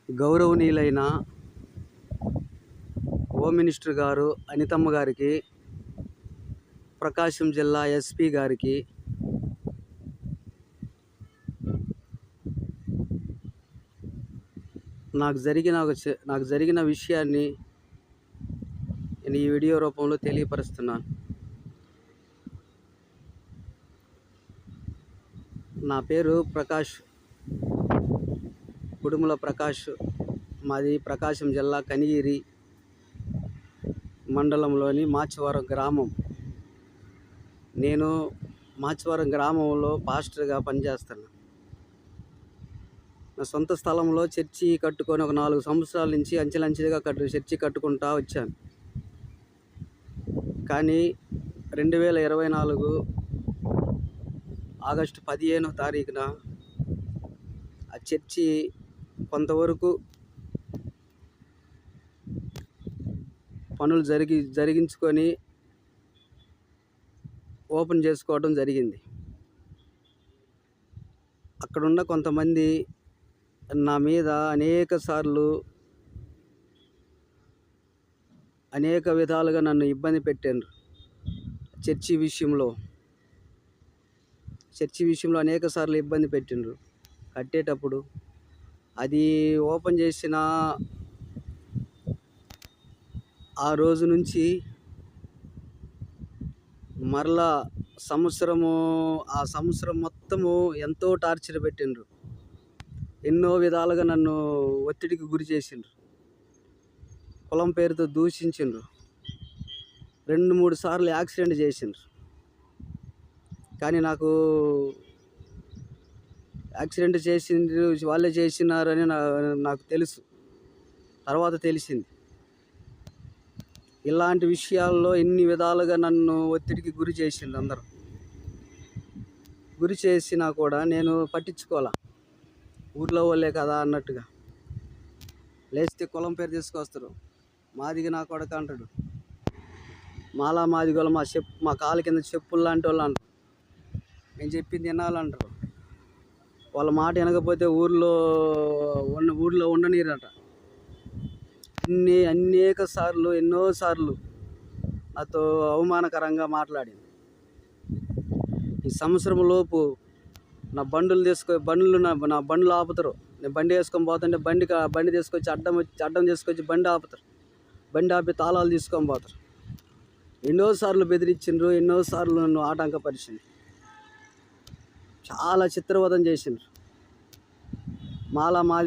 గౌరవనీయులైన home minister గారు అనితమ్మ గారికి, ప్రకాశం జిల్లా ఎస్పీ గారికి, నాకు జరిగిన విషయాన్ని నేను ఈ వీడియో రూపంలో తెలియపరుస్తున్నాను. నా పేరు ప్రకాష్, కుడుముల ప్రకాష్. మాది ప్రకాశం జిల్లా కనిగిరి మండలంలోని మాచివరం గ్రామం. నేను మాచివరం గ్రామంలో పాస్టర్గా పనిచేస్తాను. నా సొంత స్థలంలో చర్చి కట్టుకొని ఒక 4 సంవత్సరాల నుంచి అంచెలంచెలుగా చర్చి కట్టుకుంటూ వచ్చాను. కానీ 2024 ఆగస్టు 15వ తారీఖున ఆ చర్చి కొంతవరకు పనులు జరిగించుకొని ఓపెన్ చేసుకోవడం జరిగింది. అక్కడున్న కొంతమంది నా మీద అనేక విధాలుగా నన్ను ఇబ్బంది పెట్టారు. చర్చి విషయంలో అనేక సార్లు ఇబ్బంది పెట్టిండ్రు. కట్టేటప్పుడు అది ఓపెన్ చేసిన ఆ రోజు నుంచి మరలా ఆ సంవత్సరం మొత్తము ఎంతో టార్చర్ పెట్టిండ్రు. ఎన్నో విధాలుగా నన్ను ఒత్తిడికి గురి చేసిండ్రు. కులం పేరుతో దూషించిండ్రు. 2-3 సార్లు యాక్సిడెంట్ చేసిండ్రు. కానీ నాకు యాక్సిడెంట్ చేసిండ్రు వాళ్ళే చేసినారని నాకు తెలుసు. తర్వాత తెలిసింది. ఇలాంటి విషయాల్లో ఎన్ని విధాలుగా నన్ను ఒత్తిడికి గురి చేసిండ్రు అందరూ. గురి చేసినా కూడా నేను పట్టించుకోలే. ఊర్లో వాళ్ళే కదా అన్నట్టుగా లేస్తే కులం పేరు తీసుకొస్తారు. మాదిగ నా కొడక అంటాడు. మాదిగోళ్ళు మా కాలు కింద చెప్పులు లాంటి వాళ్ళు అంటారు. నేను చెప్పింది వినాలంటారు. వాళ్ళ మాట వినకపోతే ఊర్లో ఉండనీరట. ఎన్నోసార్లు నాతో అవమానకరంగా మాట్లాడింది. ఈ సంవత్సరం లోపు నా బండ్లు ఆపుతారు. నేను బండి వేసుకొని పోతుంటే బండి తీసుకొచ్చి అడ్డం తీసుకొచ్చి బండి ఆపుతారు. బండి ఆపి తాళాలు తీసుకొని పోతారు. ఎన్నోసార్లు బెదిరించిండ్రు. ఎన్నోసార్లు నన్ను ఆటంకపరిచిండ్రు. చాలా చిత్రవదం చేసిండ్రు. మాది